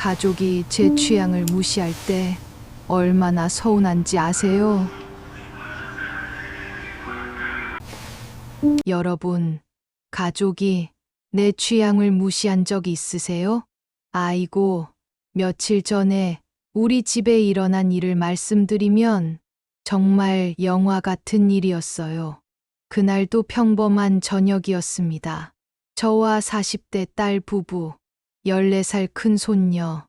가족이 제 취향을 무시할 때 얼마나 서운한지 아세요? 여러분, 가족이 내 취향을 무시한 적 있으세요? 아이고, 며칠 전에 우리 집에 일어난 일을 말씀드리면 정말 영화 같은 일이었어요. 그날도 평범한 저녁이었습니다. 저와 40대 딸 부부, 14살 큰 손녀,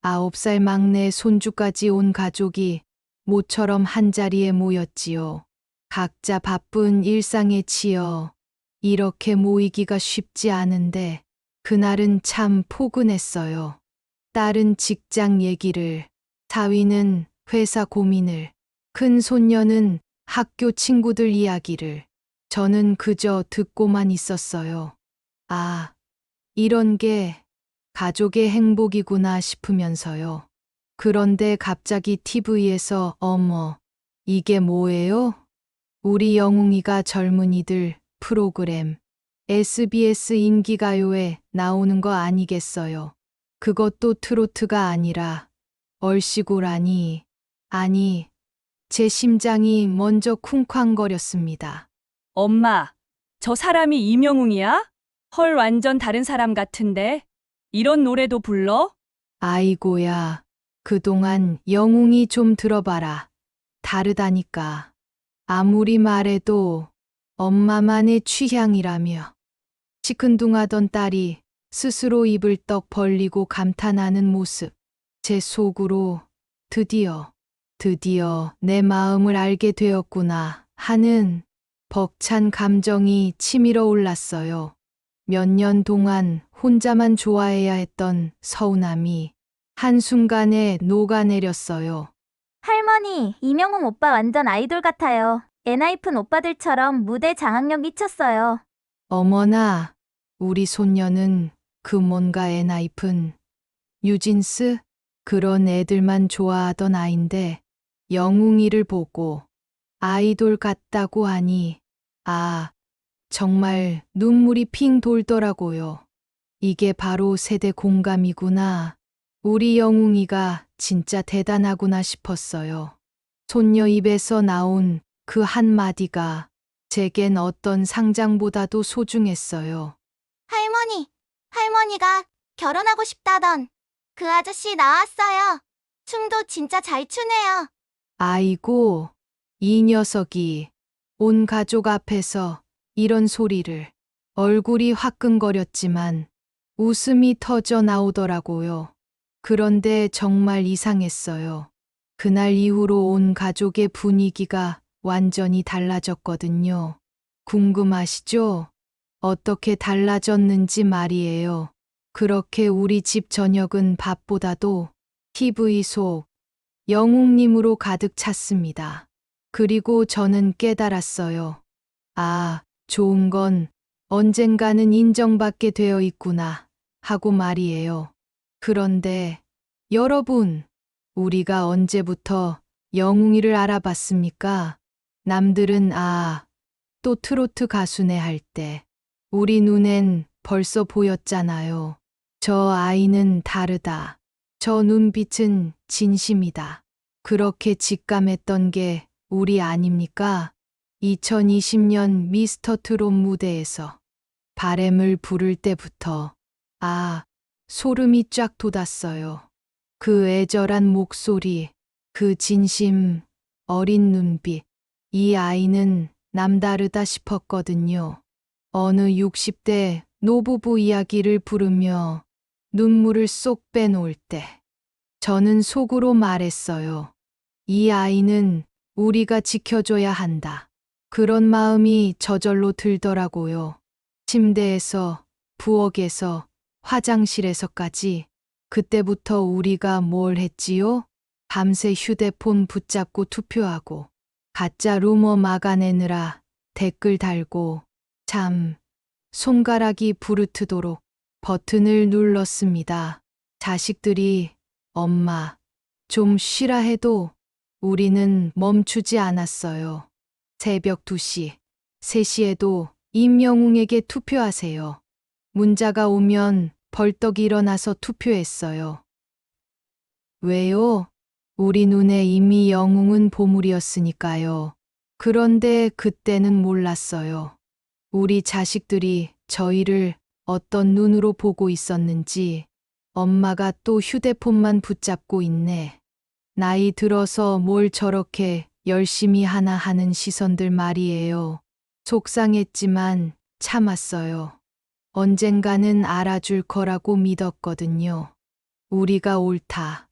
9살 막내 손주까지 온 가족이 모처럼 한자리에 모였지요. 각자 바쁜 일상에 치여 이렇게 모이기가 쉽지 않은데 그날은 참 포근했어요. 딸은 직장 얘기를, 사위는 회사 고민을, 큰 손녀는 학교 친구들 이야기를, 저는 그저 듣고만 있었어요. 아, 이런 게 가족의 행복이구나 싶으면서요. 그런데 갑자기 TV에서 어머, 이게 뭐예요? 우리 영웅이가 젊은이들 프로그램 SBS 인기가요에 나오는 거 아니겠어요? 그것도 트로트가 아니라 얼씨구라니. 아니, 제 심장이 먼저 쿵쾅거렸습니다. 엄마, 저 사람이 이명웅이야? 헐, 완전 다른 사람 같은데? 이런 노래도 불러? 아이고야, 그동안 영웅이 좀 들어봐라. 다르다니까. 아무리 말해도 엄마만의 취향이라며. 시큰둥하던 딸이 스스로 입을 떡 벌리고 감탄하는 모습. 제 속으로 드디어 내 마음을 알게 되었구나 하는 벅찬 감정이 치밀어 올랐어요. 몇 년 동안 혼자만 좋아해야 했던 서운함이 한순간에 녹아내렸어요. 할머니, 이명웅 오빠 완전 아이돌 같아요. 엔하이픈 오빠들처럼 무대 장악력 미쳤어요. 어머나, 우리 손녀는 그 뭔가 엔하이픈, 뉴진스? 그런 애들만 좋아하던 아인데 영웅이를 보고 아이돌 같다고 하니 아, 정말 눈물이 핑 돌더라고요. 이게 바로 세대 공감이구나. 우리 영웅이가 진짜 대단하구나 싶었어요. 손녀 입에서 나온 그 한마디가 제겐 어떤 상장보다도 소중했어요. 할머니가 결혼하고 싶다던 그 아저씨 나왔어요. 춤도 진짜 잘 추네요. 아이고, 이 녀석이 온 가족 앞에서 이런 소리를. 얼굴이 화끈거렸지만 웃음이 터져 나오더라고요. 그런데 정말 이상했어요. 그날 이후로 온 가족의 분위기가 완전히 달라졌거든요. 궁금하시죠? 어떻게 달라졌는지 말이에요. 그렇게 우리 집 저녁은 밥보다도 TV 속 영웅님으로 가득 찼습니다. 그리고 저는 깨달았어요. 아, 좋은 건 언젠가는 인정받게 되어 있구나 하고 말이에요. 그런데 여러분, 우리가 언제부터 영웅이를 알아봤습니까? 남들은 또 트로트 가수네 할 때 우리 눈엔 벌써 보였잖아요. 저 아이는 다르다. 저 눈빛은 진심이다. 그렇게 직감했던 게 우리 아닙니까? 2020년 미스터 트롯 무대에서 바램을 부를 때부터 소름이 쫙 돋았어요. 그 애절한 목소리, 그 진심, 어린 눈빛. 이 아이는 남다르다 싶었거든요. 어느 60대 노부부 이야기를 부르며 눈물을 쏙 빼놓을 때 저는 속으로 말했어요. 이 아이는 우리가 지켜줘야 한다. 그런 마음이 저절로 들더라고요. 침대에서, 부엌에서, 화장실에서까지. 그때부터 우리가 뭘 했지요? 밤새 휴대폰 붙잡고 투표하고, 가짜 루머 막아내느라 댓글 달고, 참, 손가락이 부르트도록 버튼을 눌렀습니다. 자식들이 엄마, 좀 쉬라 해도 우리는 멈추지 않았어요. 새벽 2시, 3시에도 임영웅에게 투표하세요. 문자가 오면 벌떡 일어나서 투표했어요. 왜요? 우리 눈에 이미 영웅은 보물이었으니까요. 그런데 그때는 몰랐어요. 우리 자식들이 저희를 어떤 눈으로 보고 있었는지. 엄마가 또 휴대폰만 붙잡고 있네. 나이 들어서 뭘 저렇게 열심히 하나 하는 시선들 말이에요. 속상했지만 참았어요. 언젠가는 알아줄 거라고 믿었거든요. 우리가 옳다.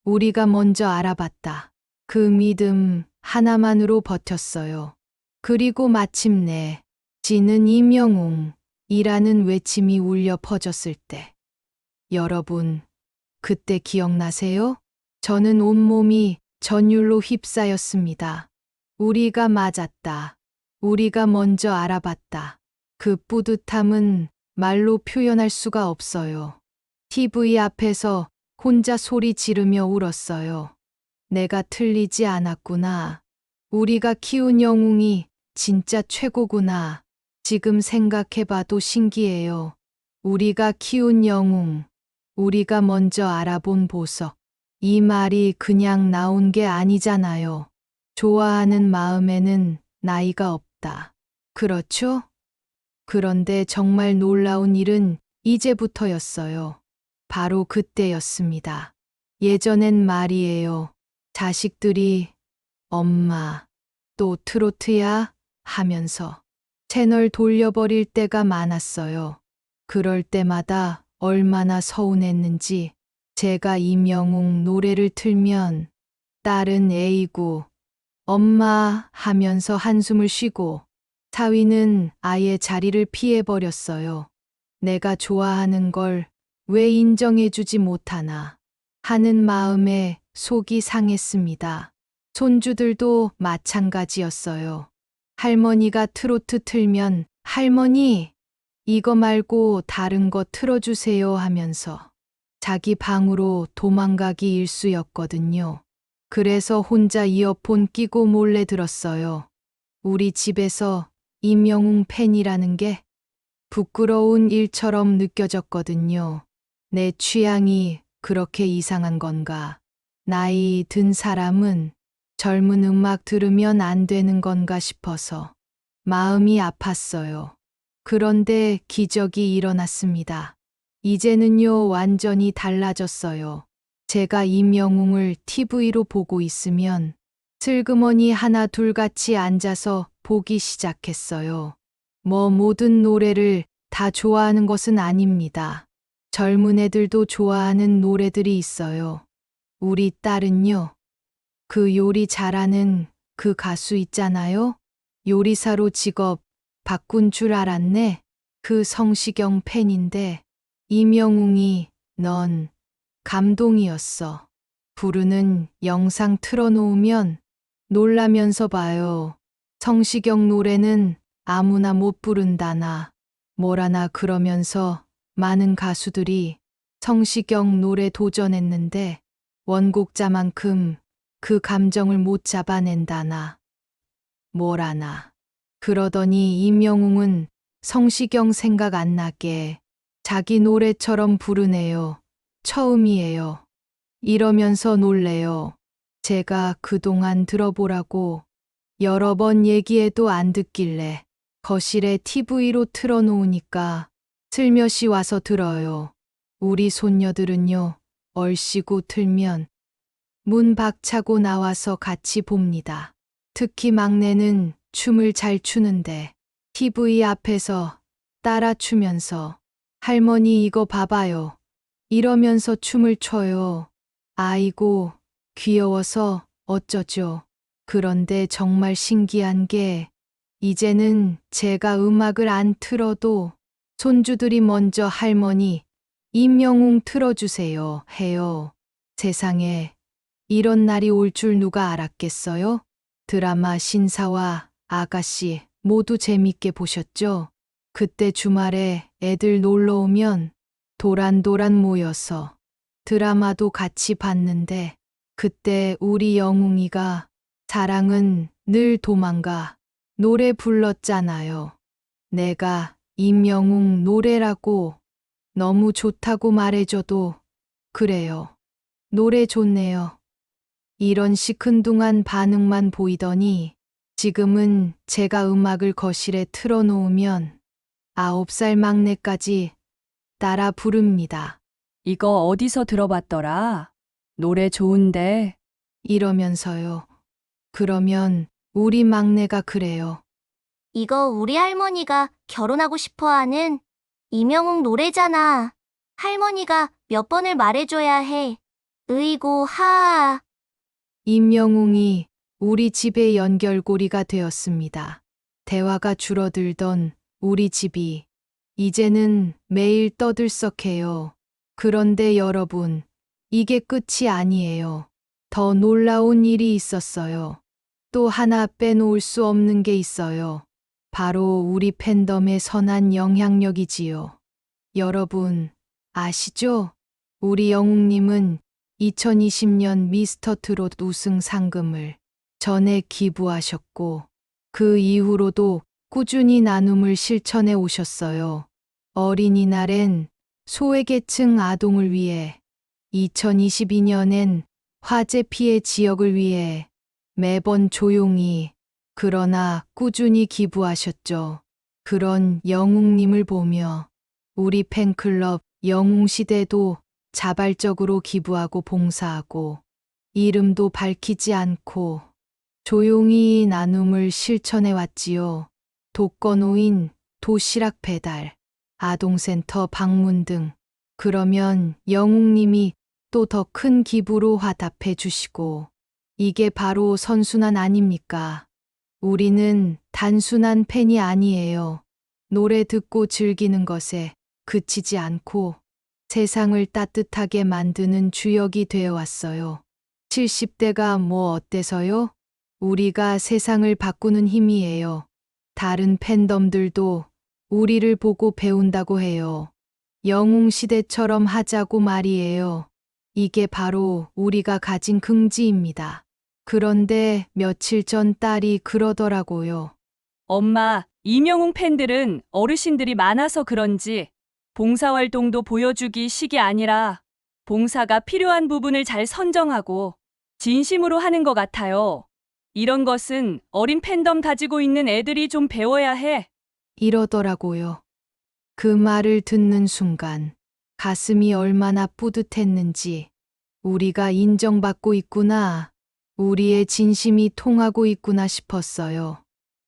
우리가 먼저 알아봤다. 그 믿음 하나만으로 버텼어요. 그리고 마침내 지는 임영웅이라는 외침이 울려 퍼졌을 때. 여러분, 그때 기억나세요? 저는 온몸이 전율로 휩싸였습니다. 우리가 맞았다. 우리가 먼저 알아봤다. 그 뿌듯함은 말로 표현할 수가 없어요. TV 앞에서 혼자 소리 지르며 울었어요. 내가 틀리지 않았구나. 우리가 키운 영웅이 진짜 최고구나. 지금 생각해봐도 신기해요. 우리가 키운 영웅, 우리가 먼저 알아본 보석. 이 말이 그냥 나온 게 아니잖아요. 좋아하는 마음에는 나이가 없다. 그렇죠? 그런데 정말 놀라운 일은 이제부터였어요. 바로 그때였습니다. 예전엔 말이에요. 자식들이 엄마, 또 트로트야? 하면서 채널 돌려버릴 때가 많았어요. 그럴 때마다 얼마나 서운했는지 제가 임영웅 노래를 틀면 딸은 에이구, 엄마 하면서 한숨을 쉬고 사위는 아예 자리를 피해버렸어요. 내가 좋아하는 걸 왜 인정해주지 못하나 하는 마음에 속이 상했습니다. 손주들도 마찬가지였어요. 할머니가 트로트 틀면 할머니, 이거 말고 다른 거 틀어주세요 하면서 자기 방으로 도망가기 일쑤였거든요. 그래서 혼자 이어폰 끼고 몰래 들었어요. 우리 집에서 임영웅 팬이라는 게 부끄러운 일처럼 느껴졌거든요. 내 취향이 그렇게 이상한 건가? 나이 든 사람은 젊은 음악 들으면 안 되는 건가 싶어서 마음이 아팠어요. 그런데 기적이 일어났습니다. 이제는요, 완전히 달라졌어요. 제가 임영웅을 TV로 보고 있으면 슬그머니 하나 둘 같이 앉아서 보기 시작했어요. 모든 노래를 다 좋아하는 것은 아닙니다. 젊은 애들도 좋아하는 노래들이 있어요. 우리 딸은요, 그 요리 잘하는 그 가수 있잖아요? 요리사로 직업 바꾼 줄 알았네. 그 성시경 팬인데, 임영웅이 넌 감동이었어. 부르는 영상 틀어놓으면 놀라면서 봐요. 성시경 노래는 아무나 못 부른다나 뭐라나 그러면서 많은 가수들이 성시경 노래 도전했는데 원곡자만큼 그 감정을 못 잡아낸다나 뭐라나. 그러더니 임영웅은 성시경 생각 안 나게 자기 노래처럼 부르네요. 처음이에요. 이러면서 놀래요. 제가 그동안 들어보라고 여러 번 얘기해도 안 듣길래 거실에 TV로 틀어놓으니까 슬며시 와서 들어요. 우리 손녀들은요, 얼씨구 틀면 문 박차고 나와서 같이 봅니다. 특히 막내는 춤을 잘 추는데 TV 앞에서 따라 추면서 할머니 이거 봐봐요. 이러면서 춤을 춰요. 아이고, 귀여워서 어쩌죠. 그런데 정말 신기한 게 이제는 제가 음악을 안 틀어도 손주들이 먼저 할머니, 임영웅 틀어주세요 해요. 세상에 이런 날이 올 줄 누가 알았겠어요? 드라마 신사와 아가씨 모두 재밌게 보셨죠? 그때 주말에 애들 놀러 오면 도란도란 모여서 드라마도 같이 봤는데 그때 우리 영웅이가 사랑은 늘 도망가 노래 불렀잖아요. 내가 임영웅 노래라고 너무 좋다고 말해줘도 그래요. 노래 좋네요. 이런 시큰둥한 반응만 보이더니 지금은 제가 음악을 거실에 틀어놓으면 9살 막내까지 따라 부릅니다. 이거 어디서 들어봤더라? 노래 좋은데. 이러면서요. 그러면 우리 막내가 그래요. 이거 우리 할머니가 결혼하고 싶어 하는 이명웅 노래잖아. 할머니가 몇 번을 말해줘야 해. 으이고, 하아. 임영웅이 우리 집의 연결고리가 되었습니다. 대화가 줄어들던 우리 집이 이제는 매일 떠들썩해요. 그런데 여러분, 이게 끝이 아니에요. 더 놀라운 일이 있었어요. 또 하나 빼놓을 수 없는 게 있어요. 바로 우리 팬덤의 선한 영향력이지요. 여러분, 아시죠? 우리 영웅님은 2020년 미스터 트롯 우승 상금을 전에 기부하셨고, 그 이후로도 꾸준히 나눔을 실천해 오셨어요. 어린이날엔 소외계층 아동을 위해, 2022년엔 화재 피해 지역을 위해 매번 조용히 그러나 꾸준히 기부하셨죠. 그런 영웅님을 보며 우리 팬클럽 영웅시대도 자발적으로 기부하고 봉사하고 이름도 밝히지 않고 조용히 나눔을 실천해 왔지요. 독거노인, 도시락 배달, 아동센터 방문 등. 그러면 영웅님이 또 더 큰 기부로 화답해 주시고, 이게 바로 선순환 아닙니까? 우리는 단순한 팬이 아니에요. 노래 듣고 즐기는 것에 그치지 않고 세상을 따뜻하게 만드는 주역이 되어 왔어요. 70대가 뭐 어때서요? 우리가 세상을 바꾸는 힘이에요. 다른 팬덤들도 우리를 보고 배운다고 해요. 영웅시대처럼 하자고 말이에요. 이게 바로 우리가 가진 긍지입니다. 그런데 며칠 전 딸이 그러더라고요. 엄마, 이명웅 팬들은 어르신들이 많아서 그런지 봉사활동도 보여주기 식이 아니라 봉사가 필요한 부분을 잘 선정하고 진심으로 하는 것 같아요. 이런 것은 어린 팬덤 가지고 있는 애들이 좀 배워야 해. 이러더라고요. 그 말을 듣는 순간 가슴이 얼마나 뿌듯했는지 우리가 인정받고 있구나. 우리의 진심이 통하고 있구나 싶었어요.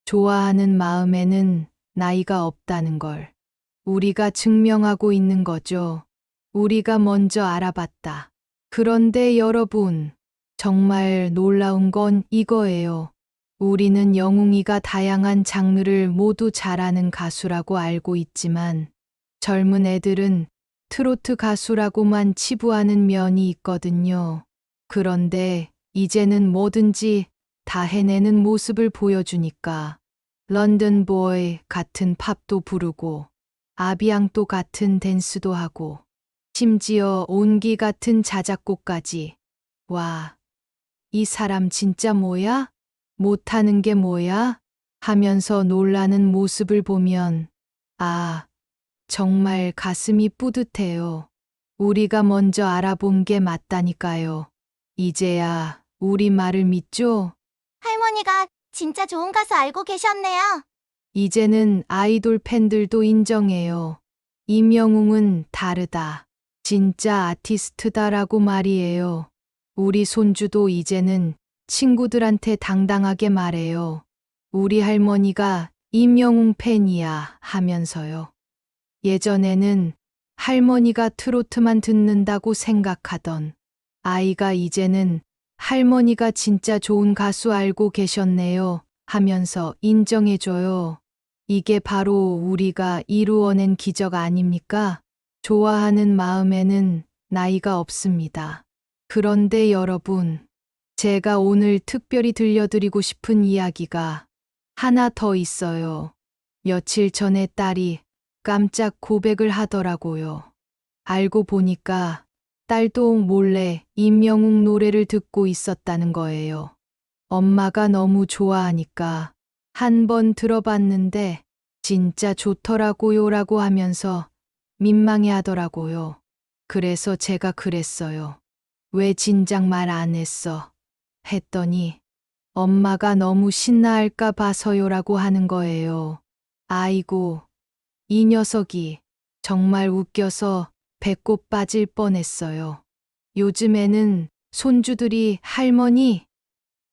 좋아하는 마음에는 나이가 없다는 걸 우리가 증명하고 있는 거죠. 우리가 먼저 알아봤다. 그런데 여러분, 정말 놀라운 건 이거예요. 우리는 영웅이가 다양한 장르를 모두 잘하는 가수라고 알고 있지만 젊은 애들은 트로트 가수라고만 치부하는 면이 있거든요. 그런데 이제는 뭐든지 다 해내는 모습을 보여주니까 런던 보이 같은 팝도 부르고 아비앙또 같은 댄스도 하고 심지어 온기 같은 자작곡까지. 와, 이 사람 진짜 뭐야? 못하는 게 뭐야? 하면서 놀라는 모습을 보면 아, 정말 가슴이 뿌듯해요. 우리가 먼저 알아본 게 맞다니까요. 이제야 우리 말을 믿죠? 할머니가 진짜 좋은 가수 알고 계셨네요. 이제는 아이돌 팬들도 인정해요. 임영웅은 다르다. 진짜 아티스트다라고 말이에요. 우리 손주도 이제는 친구들한테 당당하게 말해요. 우리 할머니가 임영웅 팬이야 하면서요. 예전에는 할머니가 트로트만 듣는다고 생각하던 아이가 이제는 할머니가 진짜 좋은 가수 알고 계셨네요 하면서 인정해줘요. 이게 바로 우리가 이루어낸 기적 아닙니까? 좋아하는 마음에는 나이가 없습니다. 그런데 여러분, 제가 오늘 특별히 들려드리고 싶은 이야기가 하나 더 있어요. 며칠 전에 딸이 깜짝 고백을 하더라고요. 알고 보니까 딸도 몰래 임영웅 노래를 듣고 있었다는 거예요. 엄마가 너무 좋아하니까 한번 들어봤는데 진짜 좋더라고요라고 하면서 민망해 하더라고요. 그래서 제가 그랬어요. 왜 진작 말 안 했어? 했더니 엄마가 너무 신나할까 봐서요라고 하는 거예요. 아이고, 이 녀석이 정말 웃겨서 배꼽 빠질 뻔했어요. 요즘에는 손주들이 할머니,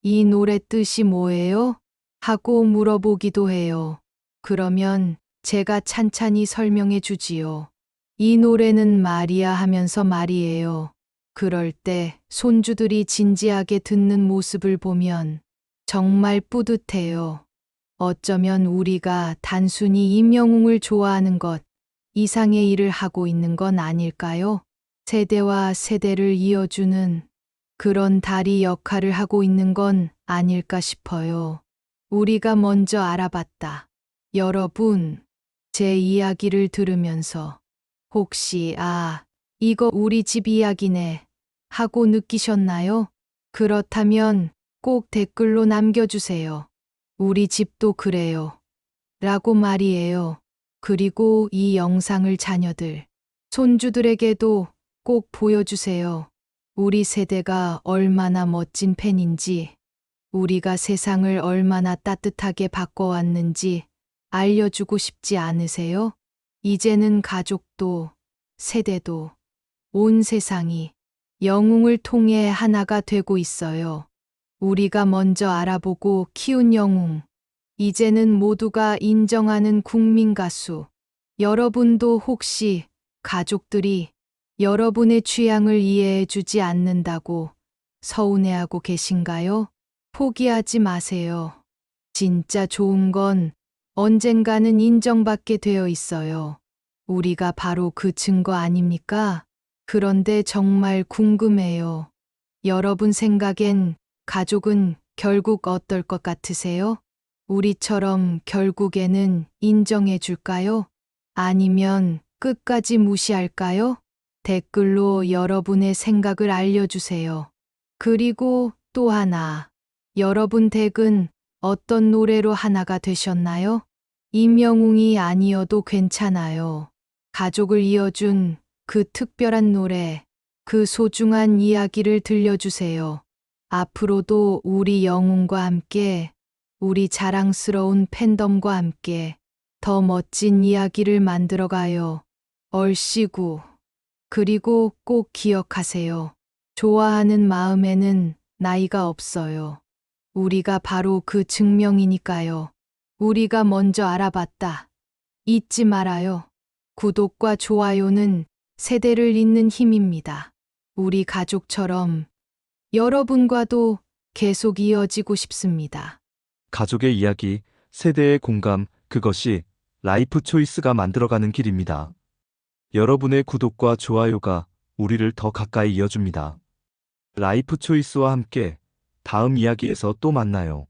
이 노래 뜻이 뭐예요? 하고 물어보기도 해요. 그러면 제가 찬찬히 설명해 주지요. 이 노래는 말이야 하면서 말이에요. 그럴 때 손주들이 진지하게 듣는 모습을 보면 정말 뿌듯해요. 어쩌면 우리가 단순히 임영웅을 좋아하는 것 이상의 일을 하고 있는 건 아닐까요? 세대와 세대를 이어주는 그런 다리 역할을 하고 있는 건 아닐까 싶어요. 우리가 먼저 알아봤다. 여러분, 제 이야기를 들으면서 혹시 이거 우리 집 이야기네 하고 느끼셨나요? 그렇다면 꼭 댓글로 남겨주세요. 우리 집도 그래요. 라고 말이에요. 그리고 이 영상을 자녀들, 손주들에게도 꼭 보여주세요. 우리 세대가 얼마나 멋진 팬인지, 우리가 세상을 얼마나 따뜻하게 바꿔왔는지 알려주고 싶지 않으세요? 이제는 가족도, 세대도, 온 세상이 영웅을 통해 하나가 되고 있어요. 우리가 먼저 알아보고 키운 영웅. 이제는 모두가 인정하는 국민 가수. 여러분도 혹시 가족들이 여러분의 취향을 이해해 주지 않는다고 서운해하고 계신가요? 포기하지 마세요. 진짜 좋은 건 언젠가는 인정받게 되어 있어요. 우리가 바로 그 증거 아닙니까? 그런데 정말 궁금해요. 여러분 생각엔 가족은 결국 어떨 것 같으세요? 우리처럼 결국에는 인정해 줄까요? 아니면 끝까지 무시할까요? 댓글로 여러분의 생각을 알려주세요. 그리고 또 하나, 여러분 댁은 어떤 노래로 하나가 되셨나요? 임영웅이 아니어도 괜찮아요. 가족을 이어준 그 특별한 노래, 그 소중한 이야기를 들려주세요. 앞으로도 우리 영웅과 함께, 우리 자랑스러운 팬덤과 함께 더 멋진 이야기를 만들어가요. 얼씨구. 그리고 꼭 기억하세요. 좋아하는 마음에는 나이가 없어요. 우리가 바로 그 증명이니까요. 우리가 먼저 알아봤다. 잊지 말아요. 구독과 좋아요는 세대를 잇는 힘입니다. 우리 가족처럼 여러분과도 계속 이어지고 싶습니다. 가족의 이야기, 세대의 공감, 그것이 라이프 초이스가 만들어가는 길입니다. 여러분의 구독과 좋아요가 우리를 더 가까이 이어줍니다. 라이프 초이스와 함께 다음 이야기에서 또 만나요.